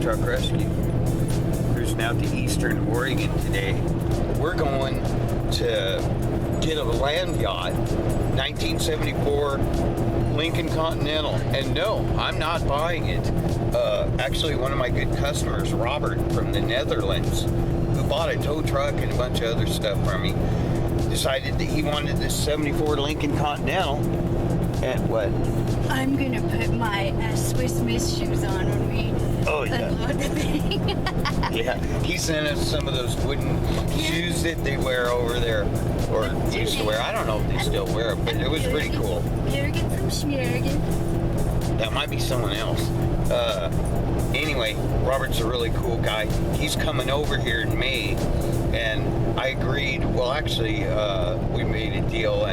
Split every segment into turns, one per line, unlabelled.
Truck Rescue. Cruising out to Eastern Oregon today. We're going to get a land yacht, 1974 Lincoln Continental. And no, I'm not buying it. Actually, one of my good customers, Robert from the Netherlands, who bought a tow truck and a bunch of other stuff from me, decided that he wanted this 74 Lincoln Continental. And what?
I'm gonna put my Swiss Miss shoes on when we unload the thing.
Yeah, he sent us some of those wooden shoes that they wear over there, or used to wear. I don't know if they still wear them, but it was pretty cool.
Jurgen from Schmiergen.
That might be someone else. Anyway, Robert's a really cool guy. He's coming over here in May, and I agreed. Well, actually, we made a deal,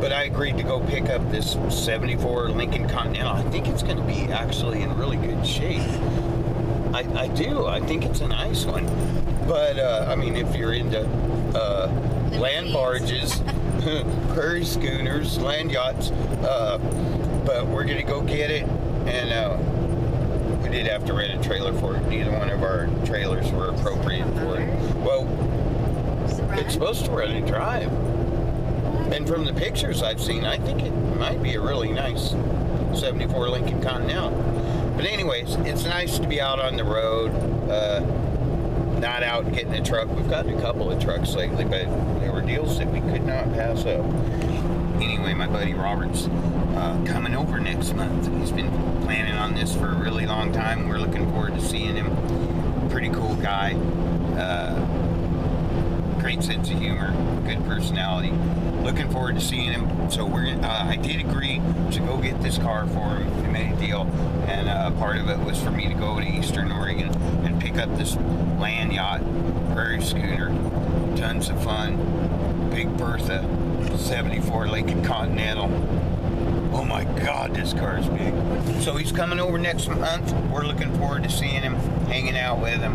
but I agreed to go pick up this 74 Lincoln Continental. I think it's going to be actually in really good shape. I do. I think it's a nice one. But, I mean, if you're into land barges, prairie schooners, land yachts, but we're going to go get it. And we did have to rent a trailer for it. Neither one of our trailers were appropriate for it. Well, it's supposed to run and drive. And from the pictures I've seen, I think it might be a really nice 74 Lincoln Continental. But anyways, it's nice to be out on the road, not out getting a truck. We've gotten a couple of trucks lately, but there were deals that we could not pass up. Anyway, my buddy Robert's coming over next month. He's been planning on this for a really long time. We're looking forward to seeing him. Pretty cool guy. Great sense of humor, good personality. Looking forward to seeing him. So I did agree to go get this car for him. We made a deal, and part of it was for me to go to Eastern Oregon and pick up this land yacht, prairie schooner. Tons of fun. Big Bertha, 74 Lincoln Continental. Oh my God, this car is big. So he's coming over next month. We're looking forward to seeing him, hanging out with him.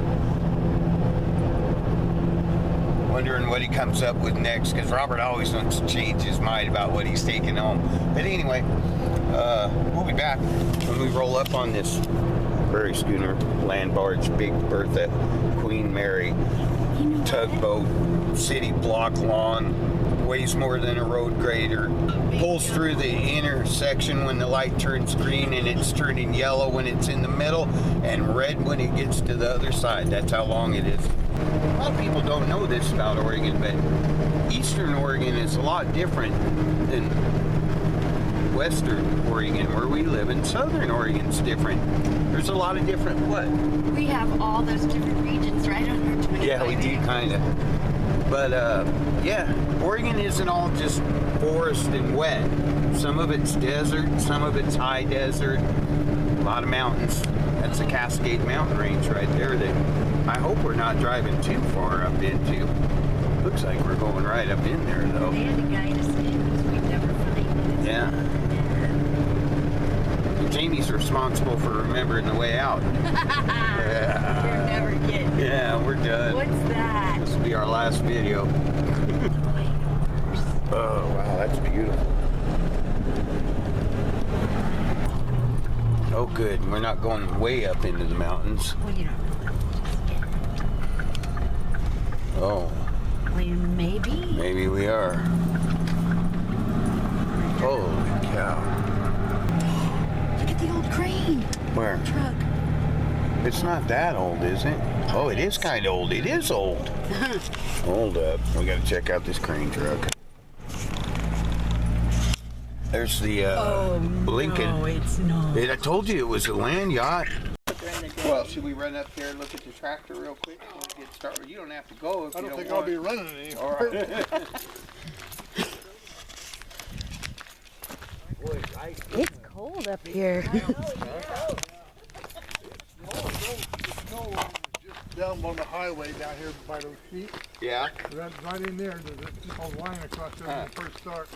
Wondering what he comes up with next, because Robert always wants to change his mind about what he's taking home. But anyway, we'll be back when we roll up on this prairie schooner, land barge, Big Bertha, Queen Mary, tugboat, city block long, weighs more than a road grader, pulls through the intersection when the light turns green, and it's turning yellow when it's in the middle, and red when it gets to the other side. That's how long it is. A lot of people don't know this about Oregon, but Eastern Oregon is a lot different than Western Oregon, where we live, and Southern Oregon's different. There's a lot of different what?
We have all those different regions right on our 25.
Yeah, we do, kind of. But, yeah, Oregon isn't all just forest and wet. Some of it's desert, some of it's high desert, a lot of mountains. That's the Cascade Mountain Range right there that I hope we're not driving too far up into. Looks like we're going right up in there, though.
They had to guide us in because we'd never find it.
Yeah. Jamie's responsible for remembering the way out. Yeah.
We're never getting.
Yeah, we're done.
What's that?
This will be our last video. Oh, wow, that's beautiful. Oh, good. We're not going way up into the mountains.
Well, you don't know.
Oh.
Well, maybe.
Maybe we are. Holy cow.
Look at the old crane.
Where?
Truck.
It's not that old, is it? Oh, it is kind of old. It is old. Hold up. We got to check out this crane truck. There's the Lincoln.
No, it's not.
I told you it was a land yacht. Well, should we run up there and look at the tractor real quick before we get started? You don't have to go if
I
you
don't
don't
think
want.
I'll be running any.
All right.
It's cold up here.
Down on the highway down here by those sheep.
Yeah.
Right in there, there's a line across there when you first start.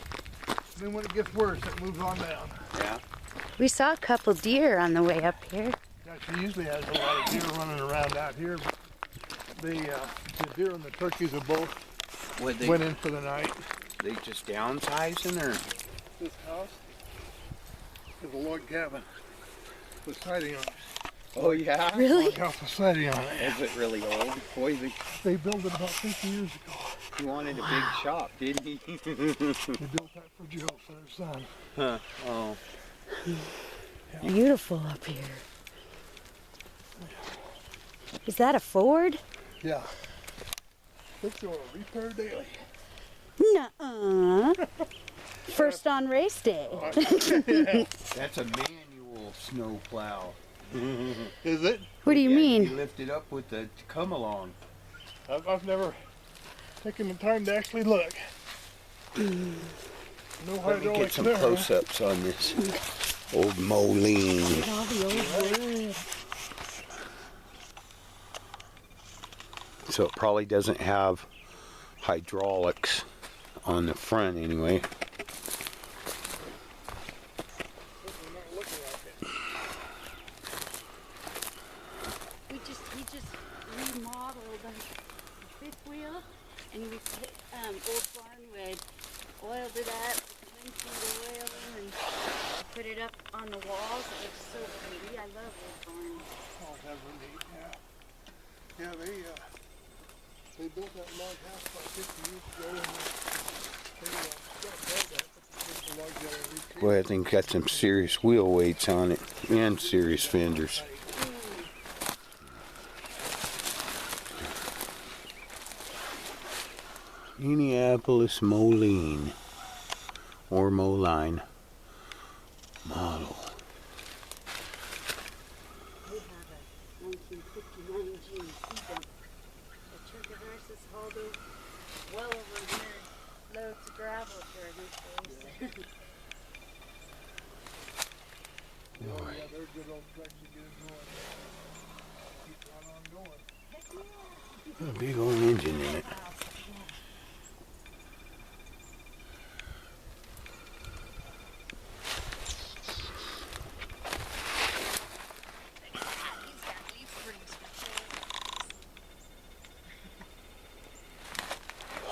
And then when it gets worse, it moves on down.
Yeah.
We saw a couple deer on the way up here.
Yeah, she usually has a lot of deer running around out here. But the deer and the turkeys are both went in for the night.
They just downsizing, or?
This house is a log cabin with siding on it.
Oh yeah?
Really?
Got the setting on it.
Is it really old? Boy,
They built it about 50 years ago.
he wanted a big shop, didn't he?
They built that for Joe, for their son.
Huh. Oh.
Beautiful up here. Is that a Ford?
Yeah. Looks like a repair daily.
Nuh-uh. First on race day.
That's a manual snow plow.
Is it?
What do you
You
mean?
lift it up with the come along.
I've never taken the time to actually look. No
Let me get
hydraulics
some
there.
close-ups on this old Moline.
Look at all the old wood.
So it probably doesn't have hydraulics on the front anyway.
He just remodeled the fifth wheel, and we put old barnwood, oiled it up, linseed oil, and put it up on the walls. It looks so pretty. I love old barns.
Oh, that was neat, yeah. Yeah, they built that log house about 50 years ago, and they got that, but the log yellow.
Boy, I think got some serious wheel weights on it and serious fenders. Minneapolis Moline or Moline model.
We have a 1959 GMC dump. The truck of ours has hauled over well over 100 loads of gravel during this days.
Oh, yeah, they're good old trucks to get it going. Keep right on going.
A big old engine in it.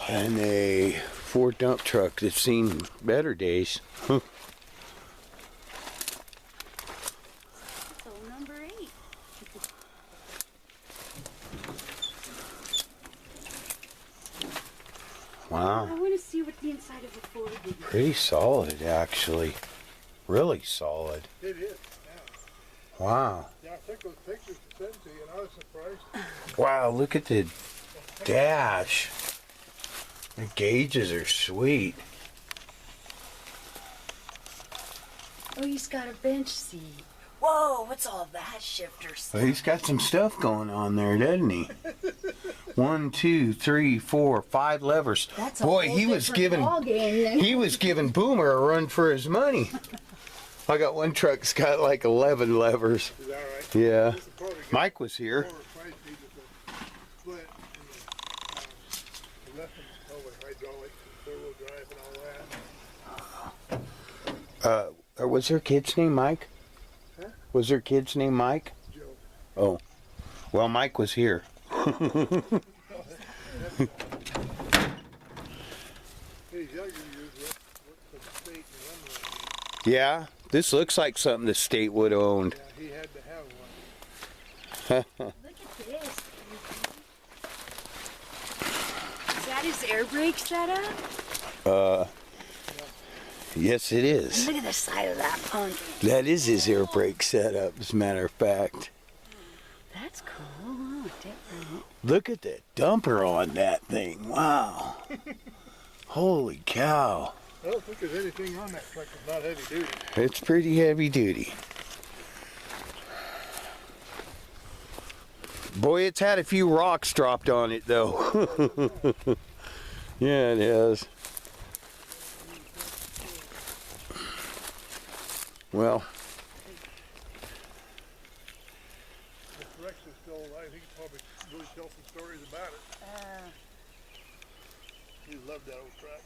And a Ford dump truck that's seen better days.
So number 8.
Wow.
I want to see what the inside of the Ford is.
Pretty solid, actually. Really solid.
It is, yeah.
Wow.
Yeah, I took those pictures to send to you, and I was surprised.
Wow, look at the dash. The gauges are sweet.
Oh, he's got a bench seat. Whoa, what's all that shifter
Well,
stuff?
he's got some stuff going on there, doesn't he? 1, 2, 3, 4, 5 levers.
That's a
Boy,
whole
he was
different
giving
ballgame then.
he was giving Boomer a run for his money. I got one truck that's got like 11 levers.
Is that right?
Yeah.
This is probably good.
Mike was here.
4 or 5 feet of the split, and the rest of them probably hydraulics and four-wheel drive and all that.
Was their kid's name Mike?
Huh?
Was their kid's name Mike?
Joe.
Oh. Well, Mike was here.
His younger years worked for the state and run around.
Yeah, this looks like something the state would have owned.
Yeah, he had to have one.
Look at this. Is that his air brake setup?
Yes, it is.
Look at the side of that pumpkin.
That is his air brake setup, as a matter of fact.
That's cool. Oh, different.
Look at that dumper on that thing. Wow. Holy cow.
I don't think there's anything on that truck that's not heavy duty.
It's pretty heavy duty. Boy, it's had a few rocks dropped on it, though. Yeah, it has. Well,
If Rex is still alive, he could probably really tell some stories about it. He loved that old truck.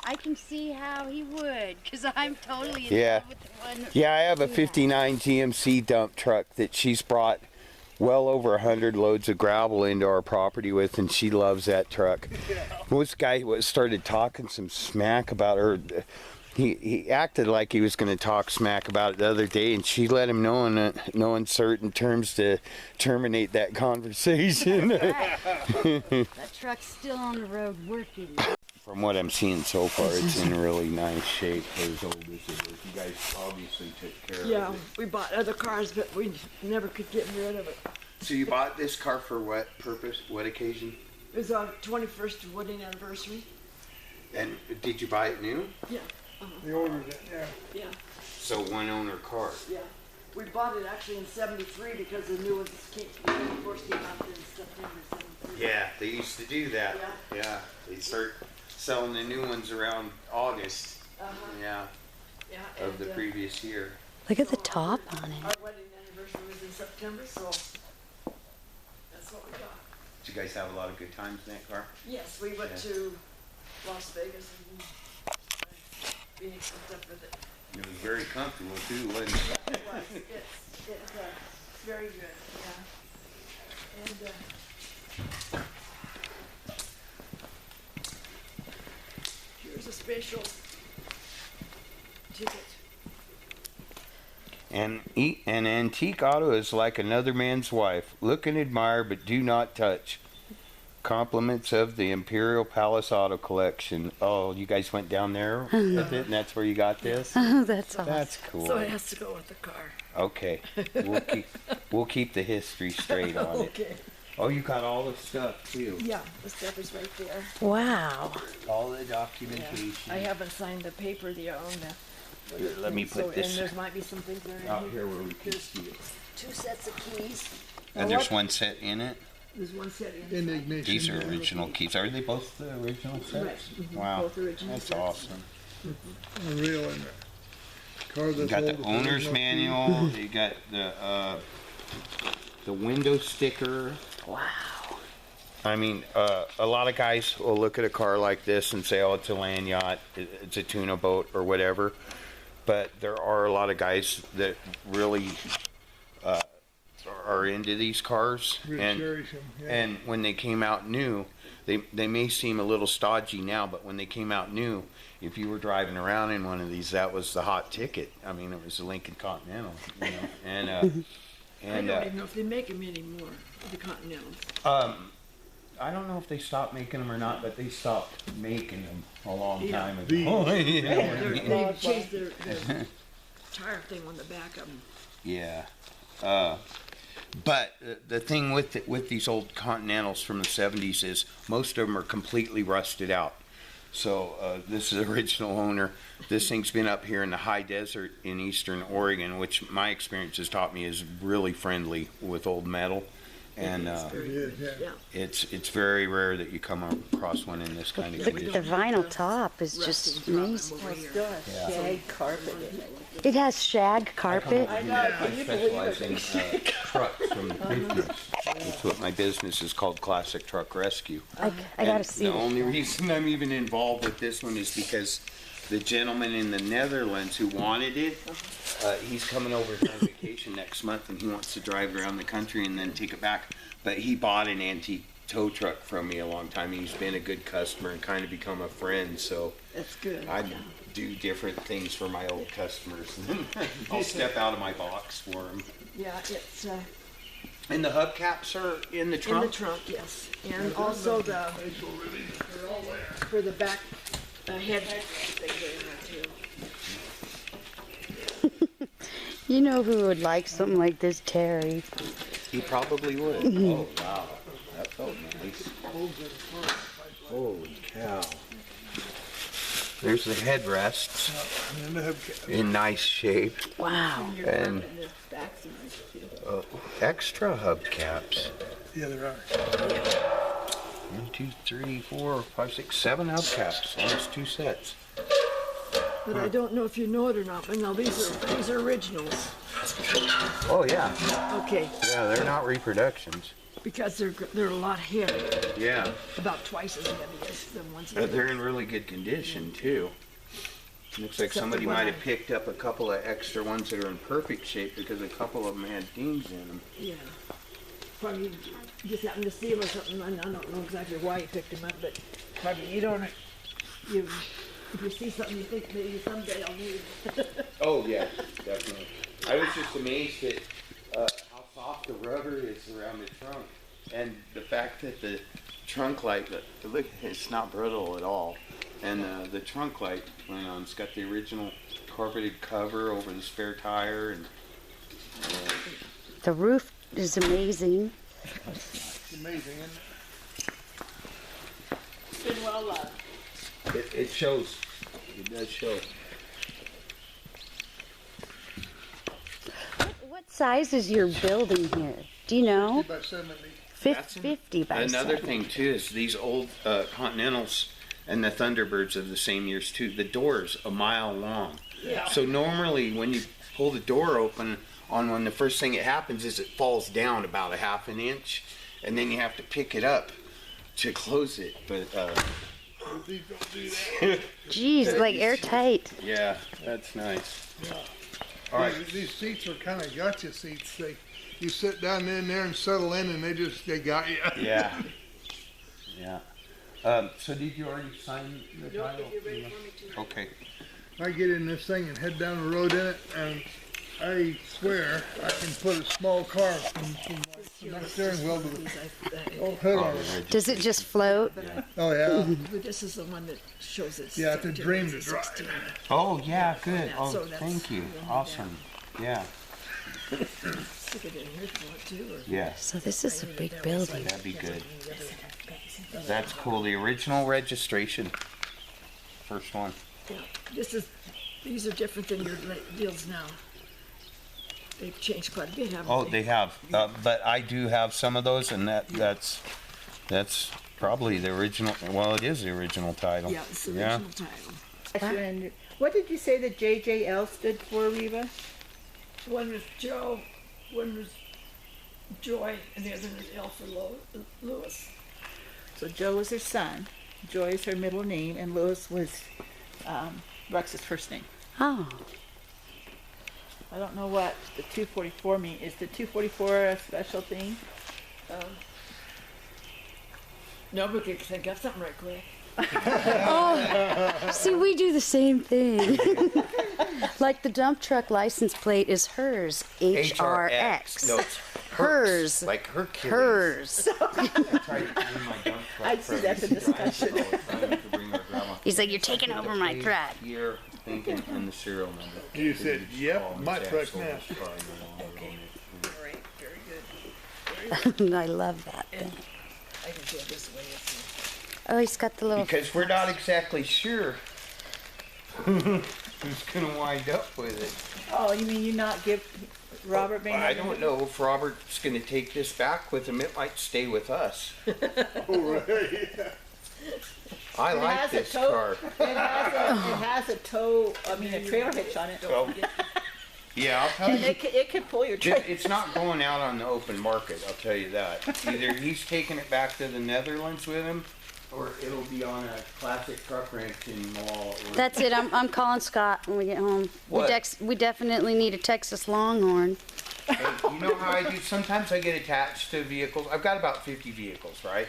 I can see how he would, because I'm totally in
Yeah.
love with the one.
yeah, I have a 59 GMC dump truck that she's brought well over 100 loads of gravel into our property with, and she loves that truck.
Yeah.
This guy started talking some smack about her. He acted like he was going to talk smack about it the other day, and she let him know in no uncertain terms to terminate that conversation.
That truck's still on the road working.
From what I'm seeing so far, it's in really nice shape for as old as it is. You guys obviously took care of it.
Yeah, we bought other cars, but we never could get rid of it.
So you bought this car for what purpose, what occasion?
It was our 21st wedding anniversary.
And did you buy it new?
Yeah.
They ordered it, yeah.
Yeah,
So one owner car.
yeah. We bought it actually in '73 because the new ones came out in September '73.
Yeah, they used to do that. Yeah, they start selling the new ones around August. Yeah,
Yeah,
of the previous year.
Look at the top on it.
Our wedding anniversary was in September, so that's what we got.
Did you guys have a lot of good times in that car?
Yes, we went
Yeah.
to Las Vegas and Phoenix and stuff with it.
It was very comfortable too, wasn't it?
It was. It's very good, yeah. And here's a special ticket.
An antique auto is like another man's wife. Look and admire, but do not touch. Compliments of the Imperial Palace Auto Collection. Oh, you guys went down there with it, and that's where you got this?
Oh, that's awesome.
That's cool.
So it has to go with the car.
Okay, we'll keep the history straight on it.
Okay.
Oh, you got all the stuff too.
Yeah, the stuff is right there.
Wow.
All the
Yeah.
documentation.
I haven't signed the paper that on the.
Here, let me put this
And there might be some things there in
out here where we can
There's
see it.
2 sets of keys.
And
Now
there's
what-
one set in it.
There's one set in.
In the ignition.
These are original keys. Are they both the original sets?
Right. Mhm.
Wow,
Both original
that's
sets.
awesome.
Unreal, and car
You
that's
got
old,
the owner's
original
manual. You got the window sticker.
Wow.
I mean, a lot of guys will look at a car like this and say, "Oh, it's a land yacht, it's a tuna boat, or whatever." But there are a lot of guys that really are into these cars,
Really
and
cherish 'em, yeah.
and when they came out new, they may seem a little stodgy now, but when they came out new, if you were driving around in one of these, that was the hot ticket. I mean, it was the Lincoln Continental, you know, and
I don't even know if they make them anymore, the Continentals.
I don't know if they stopped making them or not, but they stopped making them a long
Yeah.
time ago.
These.
You know what I mean?
They changed their tire thing on the back of them.
Yeah. But the thing with these old Continentals from the 70s is most of them are completely rusted out. So this is the original owner. This thing's been up here in the high desert in eastern Oregon, which my experience has taught me is really friendly with old metal. And
It's very
It
good.
is, yeah.
it's very rare that you come across one in this kind of
Look at the
condition.
vinyl top is
Rusting
just
from 'em
amazing.
over here.
Yeah.
Shag carpet in it.
It has shag carpet.
I know, can you believe
I specialize in
it?
trucks from the 50s. That's what my business is called, Classic Truck Rescue.
I gotta
And
see
the
it.
only reason I'm even involved with this one is because the gentleman in the Netherlands who wanted it, he's coming over on vacation next month, and he wants to drive around the country and then take it back. But he bought an antique tow truck from me a long time. He's been a good customer and kind of become a friend. So
That's good.
I do different things for my old customers. I'll step out of my box for them.
Yeah, it's
And the hubcaps are in the
in
trunk?
the trunk, yes. And also the, for the back head thing there too.
You know who would like something like this, Terry.
He probably would. Oh, wow. That felt nice. Holy cow. There's the headrests
And the hubcap.
in nice shape.
Wow.
And
the back's nice too.
extra hubcaps.
Yeah, there are.
1, 2, 3, 4, 5, 6, 7 hubcaps. Almost 2 sets.
But I don't know if you know it or not, but no, these are originals.
Oh, yeah.
Okay,
Yeah, they're not reproductions.
because they're a lot heavier,
Yeah.
about twice as heavy as the ones.
But they're in really good condition, too. Looks like
Except
somebody
the one
might have
I-
picked up a couple of extra ones that are in perfect shape because a couple of them had dings in them.
Yeah. Probably just happened to see them or something. I don't know exactly why you picked them up, but probably you If you see something you think maybe someday I'll need.
Oh yeah, definitely. I was just amazed at how soft the rubber is around the trunk, and the fact that the trunk light, look, it's not brittle at all, and the trunk light went on. It's got the original carpeted cover over the spare tire, and
The roof is amazing.
It's amazing, isn't it?
It's been well loved.
it shows. It does show.
What size is your building here? Do you know?
About 70.
50 by
Another
70.
thing too is these old Continentals and the Thunderbirds of the same years too. The door's a mile long.
Yeah.
So normally when you pull the door open on one, the first thing that happens is it falls down about a half an inch, and then you have to pick it up to close it. But
These don't do that.
Geez, like airtight.
yeah, that's nice.
Yeah.
All right.
These seats are kind of gotcha seats. You sit down in there and settle in, and they got you.
Yeah. Yeah. So did you already sign the title?
If you're ready for me to.
Okay.
I get in this thing and head down the road in it, and I swear I can put a small car from my steering wheel to the hood on it.
Does it just float?
Oh yeah.
But this is the one that shows us.
Yeah, it's a dream to drive.
Oh yeah, good.
Yeah,
Oh,
so that's-
thank you.
we'll need
Awesome. Yeah.
Stick it in here if you want to. Or
Yeah.
So this is a big building.
That'd be good. That's cool. The original registration. First one.
Yeah, these are different than your deals now. They've changed quite a bit, haven't
Oh,
they?
they have. But I do have some of those, and that's probably the original. Well, it is the original title.
Yeah, it's the
Yeah.
original title.
And what did you say the JJL stood for, Reva?
One was Joe, one was Joy, and the other was L for Lewis.
So Joe was her son, Joy is her middle name, and Louis was Rex's first name.
Oh,
I don't know what the 244 mean. Is the 244 a special thing?
No, but you can think of something right quick.
see, we do the same thing. Like the dump truck license plate is hers, HRX.
No, it's
Hers.
Like Hercules.
Hers.
I tried to bring my dump truck
I'd see
from
that's a
Drive
discussion.
all the time to bring my grandma.
He's like, you're taking
Put the
over my
plate
truck.
Here, thinking, and the serial number.
You said, "Yep,
Oh,
my
Jack
truck
sold
now."
his car no longer on it.
All right, very good.
I love that
And
thing.
I can do it this way. It's
Oh, he's got the little.
Because we're not exactly sure who's gonna wind up with it.
Oh, you mean you not give Robert may not
I
give
don't
it?
know if Robert's gonna take this back with him. It might stay with us.
Oh, right.
I
It
like
has a
this
tow-
car.
It has a tow, I mean a trailer hitch on it.
So, yeah, I'll tell
And
you.
it can pull your trailer.
It's not going out on the open market, I'll tell you that. Either he's taking it back to the Netherlands with him, or it'll be on a classic truck ranch in Mall.
That's it. I'm calling Scott when we get home.
What?
We definitely need a Texas Longhorn.
Hey, you know how I do? Sometimes I get attached to vehicles. I've got about 50 vehicles, right?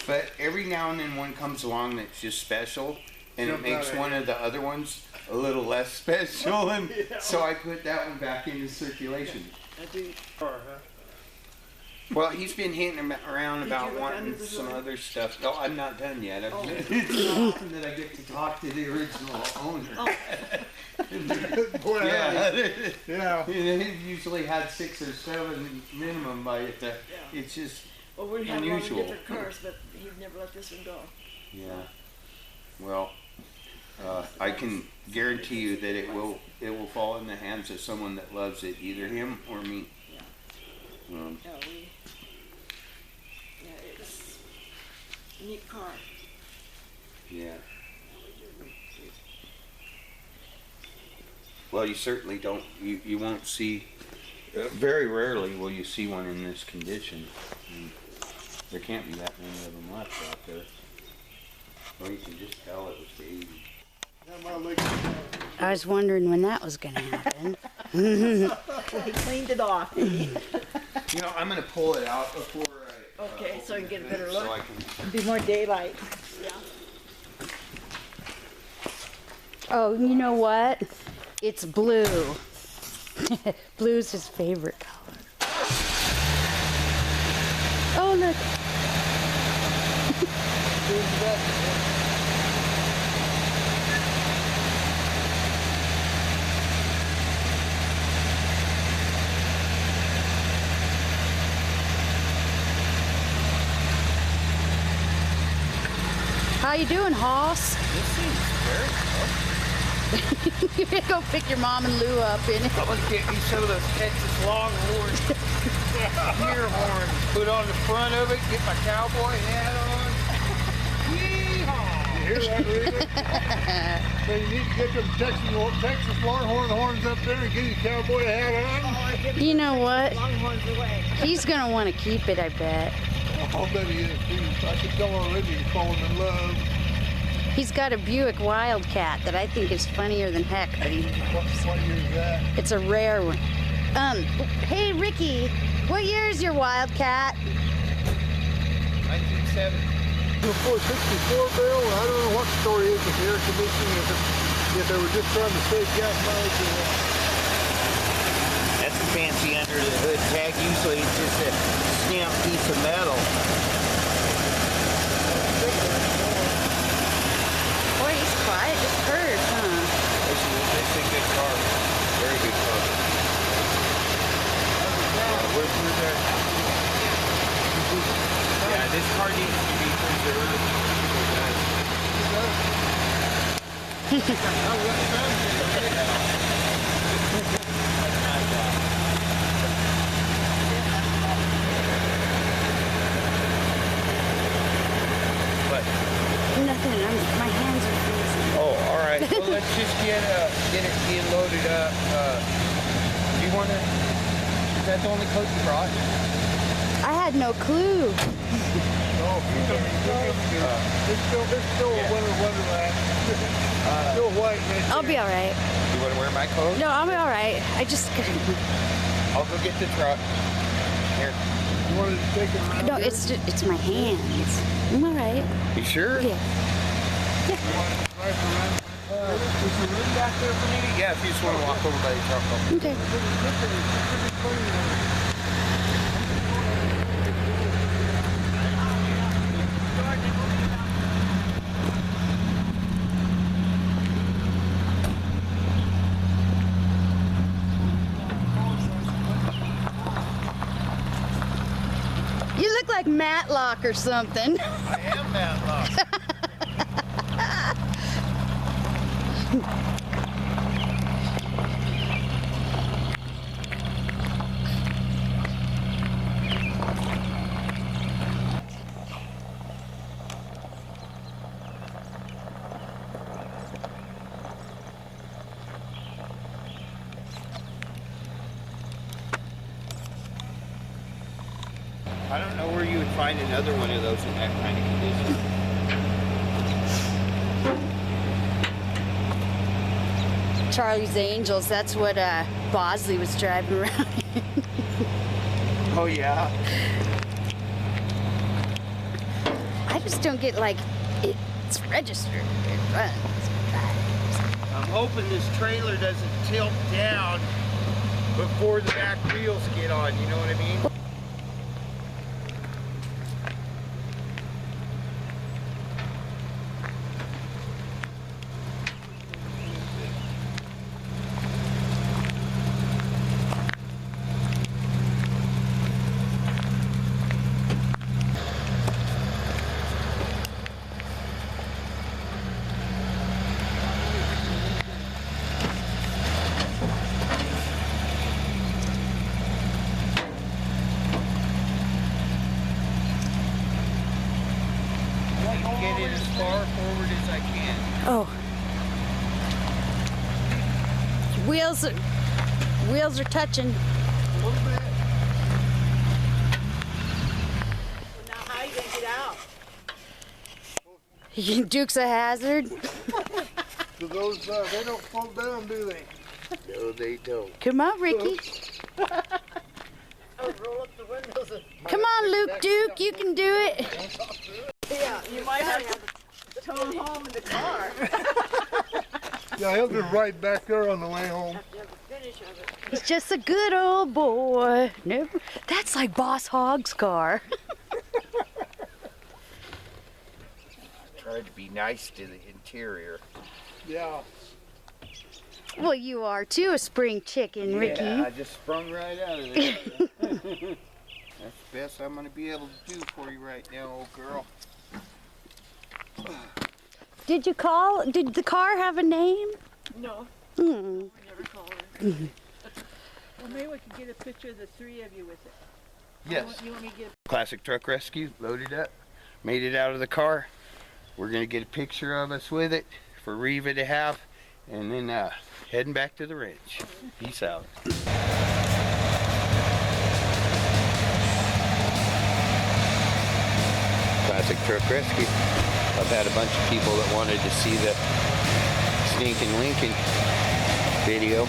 But every now and then one comes along that's just special, and it
Jump
makes
out at
one
you.
of the other ones a little less special, and so I put that one back into circulation.
I do.
Car, huh?
Well, he's been hinting around
Did
about
you look
wanting
under the
some
hood?
other stuff. No, I'm not done yet.
Oh.
It's not often that I get to talk to the original owner.
Boy,
Yeah.
yeah.
He usually had 6 or 7 minimum by it. It's just,
Well, we have a lot of
Unusual.
different cars, but he'd never let this one go.
yeah. Well, I can guarantee you that it will fall in the hands of someone that loves it, either him or me.
Yeah, it's a neat car.
Yeah. Well, you certainly don't. You won't see. Very rarely will you see one in this condition. There can't be that many of them left out there. Well, you can just tell it was the 80s.
Yeah, my legs.
I was wondering when that was going to happen.
He cleaned it off.
You know, I'm gonna pull it out before I.
Okay, so I can get a better
So
look.
I can.
Be more daylight.
Yeah.
Oh, you know what? It's blue. Blue's his favorite color. Oh, look. How you doing, Hoss?
This seems very close.
You go pick your mom and Lou up in it.
I'm gonna get me some of those Texas Longhorns deer horns. Put on the front of it, get my cowboy hat on. Yeehaw!
You hear that, Rita? So you need to get them Texas Longhorn horns up there and get your cowboy hat on.
You know what?
Longhorns away.
He's gonna want to keep it, I bet.
I'll bet he is too. I can tell already he's falling in love.
He's got a Buick Wildcat that I think is funnier than heck.
What year is that?
It's a rare one. Hey Ricky, what year is your Wildcat?
1970.
Before 64 barrel, I don't know what the story is with the air conditioning, if they were just trying to save gas mileage or what.
That's a fancy under the hood tag. Usually it's just a stamped piece of metal.
Boy, he's quiet, just purrs, huh?
It's a good car. Very good car. We're there. Yeah, this car needs to be preserved. What?
Nothing, my hands are freezing.
Oh, all right. Well, let's just get it being loaded up. Do you want to? Is that the only coat you brought?
I had no clue.
It's still a winter wonderland. Still white right
I'll be all right.
You want to wear my coat?
No, I'll be all right. I just
I'll go get the truck. Here.
there. You wanted to take it around
no,
here?
it's my hands. I'm all right.
You sure?
Yeah.
Drive around.
Is there room back there for me? Yeah, if you just want to walk over by the truck.
Okay. You look like Matlock or something.
I am Matlock. I don't know where you would find another one of those in that kind of condition.
Charlie's Angels, that's what Bosley was driving around in.
Oh yeah.
I just don't get like it's registered. It runs.
I'm hoping this trailer doesn't tilt down before the back wheels get on, you know what I mean? Get it as far forward as I can.
Oh. Wheels are touching.
A little bit.
Now how are you gonna get out?
Duke's a hazard.
So those, they don't fall down, do they?
No, they don't.
Come on, Ricky.
Oh, roll up the windows and
Come on, Luke Duke. You can do it.
yeah, you might have to tow him home in the car.
Yeah, he'll just ride back there on the way home.
He's just a good old boy. Never. That's like Boss Hogg's car.
Tried to be nice to the interior.
Yeah.
Well, you are too, a spring chicken, Ricky.
Yeah, I just sprung right out of there. That's the best I'm going to be able to do for you right now, old girl.
Did the car have a name?
No,
Hmm.
we never call her. Well, maybe we could get a picture of the three of you with it.
Yes.
You want me to get
Classic Truck Rescue, loaded up, made it out of the car. We're going to get a picture of us with it for Reva to have, and then heading back to the ranch. Peace out. Classic Truck Rescue. I've had a bunch of people that wanted to see the stinking Lincoln video,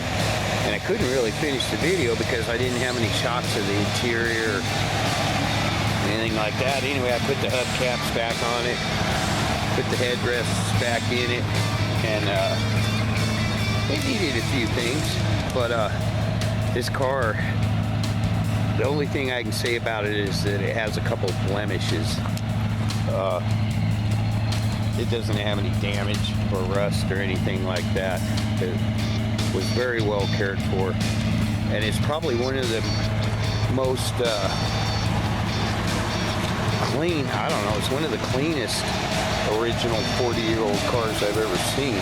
and I couldn't really finish the video because I didn't have any shots of the interior or anything like that. Anyway, I put the hubcaps back on it, put the headrests back in it, and it needed a few things, but this car, the only thing I can say about it is that it has a couple blemishes. It doesn't have any damage or rust or anything like that. It was very well cared for, and it's probably one of the most clean, I don't know, it's one of the cleanest original 40-year-old cars I've ever seen.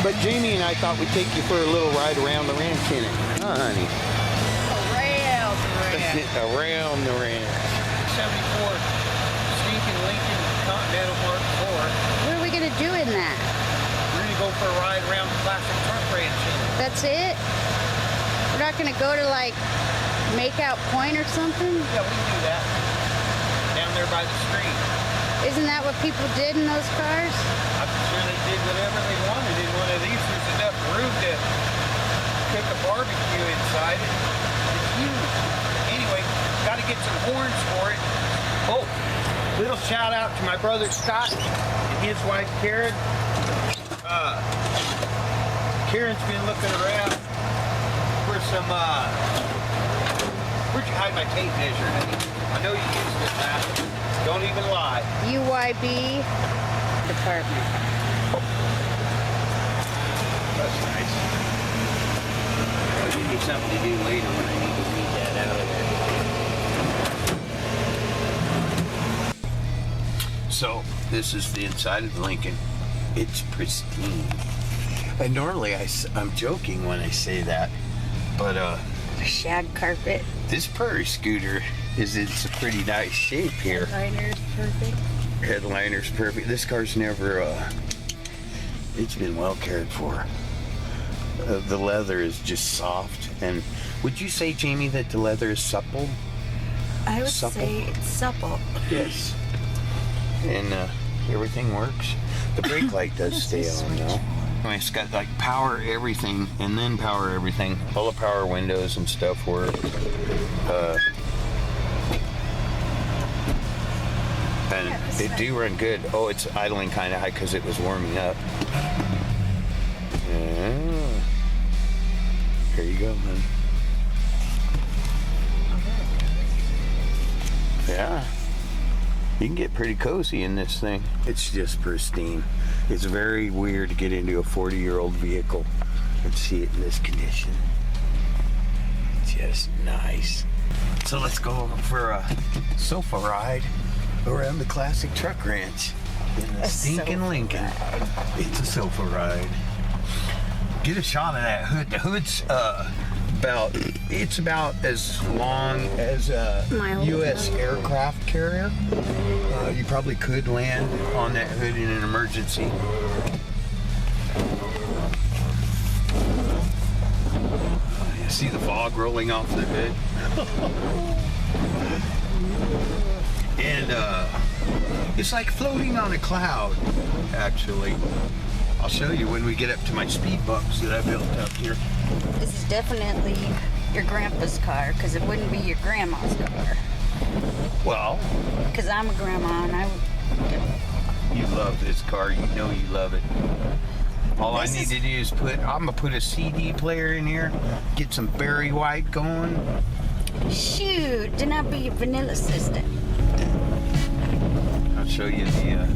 But Jamie and I thought we'd take you for a little ride around the ranch in it. Huh, honey?
Around the ranch.
Around the ranch. 74 stinking Lincoln Continental Mark IV.
What are we gonna do in that?
We're gonna go for a ride around the classic truck ranch in it.
That's it? We're not gonna go to like Makeout Point or something?
Yeah, we can do that. Down there by the street.
Isn't that what people did in those cars?
I'm sure they did whatever they wanted in one of these. There's enough room to cook a barbecue inside it. It's huge. Anyway, got to get some horns for it. Oh, little shout out to my brother Scott and his wife Karen. Karen's been looking around for some, where'd you hide my tape measure, honey? I know you used it last. Don't even lie.
UYB department.
That's nice. I'll give me something to do later when I need to weed that out of there. So, this is the inside of the Lincoln. It's pristine. And normally I'm joking when I say that, but
Shag carpet.
this prairie scooter is in some pretty nice shape here.
Liner's perfect.
Headliner's perfect. This car's never, it's been well cared for. The leather is just soft. And would you say, Jamie, that the leather is supple?
I would
Supple?
say it's supple.
Yes. And everything works. The brake light does stay on, though. It's got like power everything and then power everything. All the power windows and stuff work. And they do run good. Oh, it's idling kind of high because it was warming up. Yeah. Here you go, man. Yeah. You can get pretty cozy in this thing. It's just pristine. It's very weird to get into a 40-year-old vehicle and see it in this condition. Just nice. So let's go for a sofa ride around the classic truck ranch in the stinking Lincoln. It's a sofa ride. Get a shot of that hood. The hood's about as long as a U.S. aircraft carrier. You probably could land on that hood in an emergency. You see the fog rolling off the hood? And it's like floating on a cloud, actually. I'll show you when we get up to my speed bumps that I built up here.
This is definitely your grandpa's car, because it wouldn't be your grandma's car.
Well,
Because I'm a grandma and I would.
you love this car. You know you love it. All I
This
need
is-
to do is I'm gonna put a CD player in here, get some Barry White going.
Shoot, didn't I be your vanilla assistant?
I'll show you the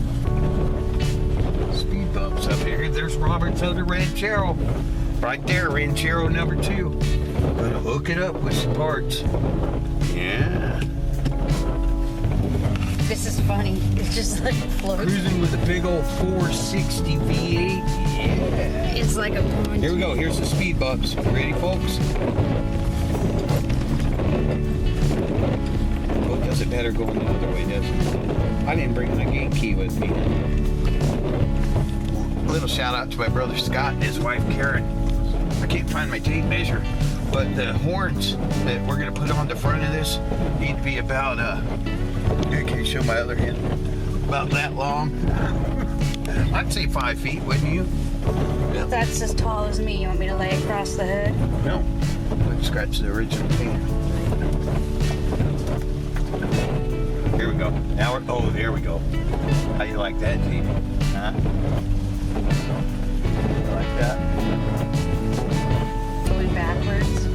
speed bumps up here. There's Robert's other Ranchero. Right there, Ranchero number 2. Gonna hook it up with some parts. Yeah.
This is funny. It's just like floating.
Cruising with a big old 460 V8. Yeah.
It's like a
Here we go. Here's the speed bumps. Ready, folks? Oh, does it better going the other way, doesn't it? I didn't bring my gate key with me. Little shout out to my brother Scott and his wife Karen. I can't find my tape measure, but the horns that we're going to put on the front of this need to be about, here, can you show my other hand? About that long. I'd say 5 feet, wouldn't you? Yeah.
That's as tall as me. You want me to lay across the hood?
No. Let's scratch the original can. Here we go. Now we're, oh, there we go. How you like that, Gene? Huh? You like that?
Going backwards.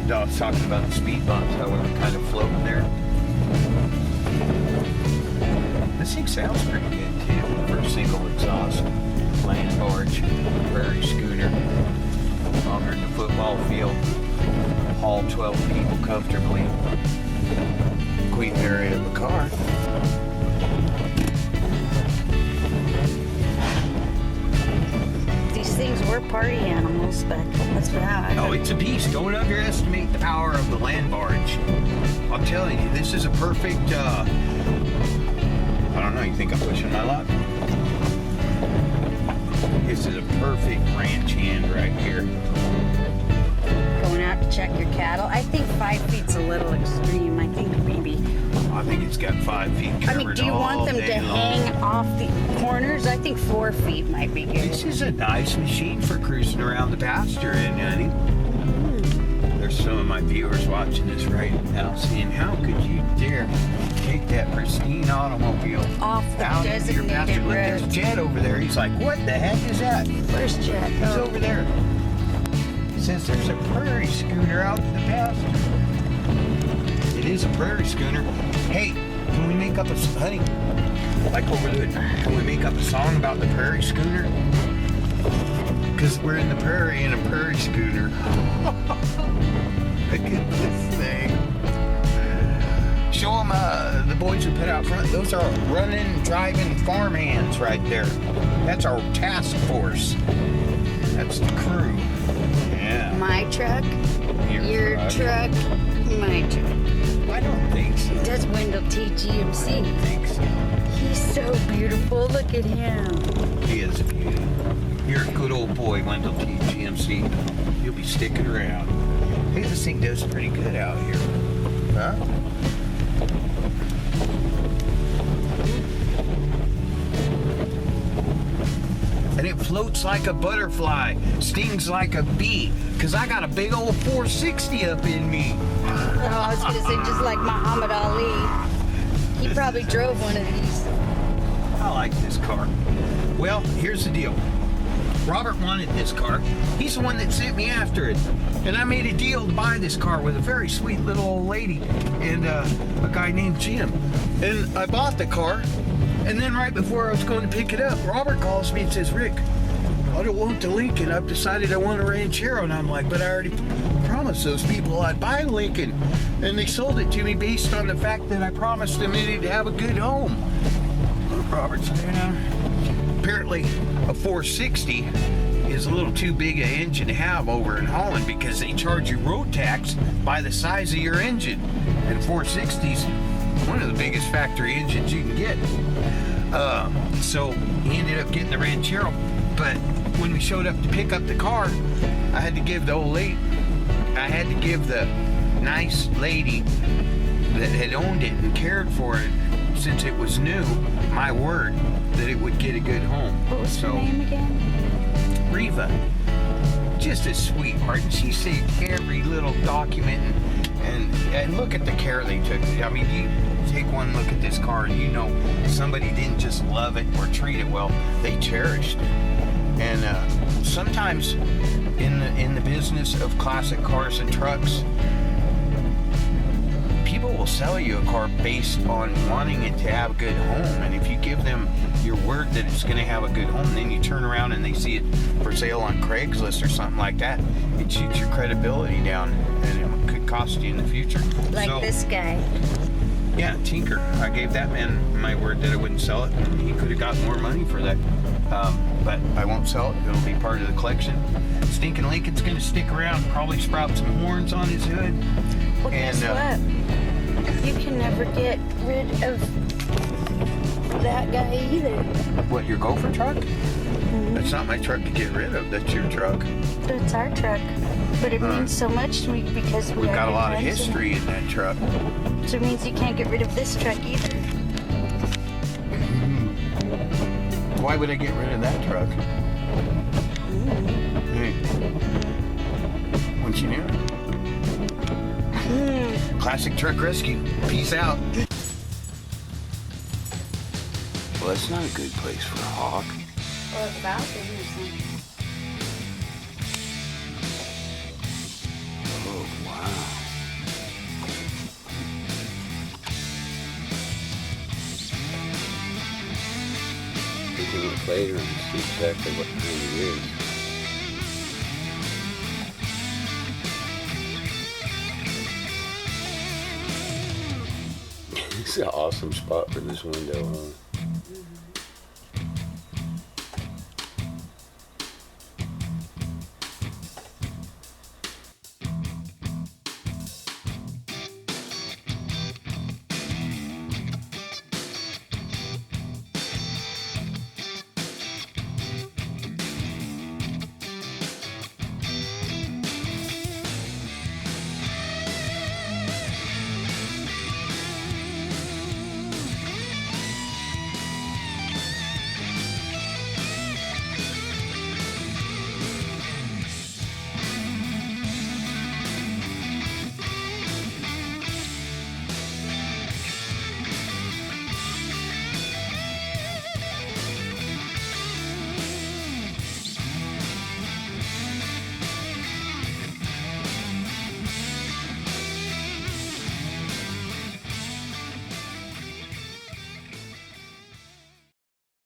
No, I was talking about the speed bumps, how we were kind of floating there. This thing sounds pretty good, too, for a single exhaust. Land barge, prairie schooner, longer than the football field, haul 12 people comfortably. Queen area of a car.
These things were party animals, but that's what I.
Oh, it's a beast. Don't underestimate the power of the land barge. I'm telling you, this is a perfect, I don't know, you think I'm pushing my luck? This is a perfect ranch hand right here.
Going out to check your cattle. I think 5 feet's a little extreme. I think maybe.
I think it's got 5 feet covered.
I mean, do you want them to hang off the corners? I think 4 feet might be good.
This is a nice machine for cruising around the pasture in, honey. There's some of my viewers watching this right now saying, how could you dare take that pristine automobile
Off the
out into your pasture?
designated
Look, there's
road.
Jed over there. He's like, what the heck is that?
Where's Jet?
He's over there. He says there's a prairie schooner out in the pasture. It is a prairie schooner. Hey, can we make up a honey? Like over there, can we make up a song about the prairie schooner? Because we're in the prairie in a prairie schooner. Look at this thing. Show them the boys who put out front. Those are running, driving farm hands right there. That's our task force. That's the crew. Yeah.
My truck, your truck, my truck.
I don't think so.
Does Wendell TGMC?
I don't think so.
He's so beautiful. Look at him.
He is a beauty. You're a good old boy, Wendell T. GMC. You'll be sticking around. Hey, this thing does pretty good out here. Huh? And it floats like a butterfly, stings like a bee, because I got a big old 460 up in me.
Oh, I was gonna say just like Muhammad Ali. He probably drove one of these.
I like this car. Well, here's the deal. Robert wanted this car. He's the one that sent me after it. And I made a deal to buy this car with a very sweet little old lady and a guy named Jim. And I bought the car. And then right before I was going to pick it up, Robert calls me and says, Rick, I don't want the Lincoln. I've decided I want a Ranchero. And I'm like, but I already promised those people I'd buy a Lincoln. And they sold it to me based on the fact that I promised them it'd have a good home. Robert said, you know, apparently a 460 is a little too big an engine to have over in Holland because they charge you road tax by the size of your engine. And 460's one of the biggest factory engines you can get. So he ended up getting the Ranchero. But when we showed up to pick up the car, I had to give the nice lady that had owned it and cared for it since it was new, my word that it would get a good home.
What was her name again?
Reva, just a sweetheart, and she saved every little document and look at the care they took. I mean, you take one look at this car and you know somebody didn't just love it or treat it well, they cherished it. And sometimes in the business of classic cars and trucks, people will sell you a car based on wanting it to have a good home. And if you give them your word that it's going to have a good home, then you turn around and they see it for sale on Craigslist or something like that, it shoots your credibility down, and it could cost you in the future.
Like
So,
this guy.
yeah, Tinker. I gave that man my word that I wouldn't sell it. He could have got more money for that. But I won't sell it. It'll be part of the collection. Stinking Lincoln's going to stick around, probably sprout some horns on his hood.
Well, guess what? You can never get rid of that guy either.
What, your Gopher truck? That's not my truck to get rid of. That's your truck.
It's our truck. But it means so much to me because
We've got a lot of
friends,
history in that truck.
So it means you can't get rid of this truck either.
Why would I get rid of that truck? Hey. Once you knew. Classic Truck Rescue. Peace out. Well, that's not a good place for a hawk.
Well, it's balcony or something.
Oh, wow. We can look later and see exactly what kind it is. It's an awesome spot for this window, huh?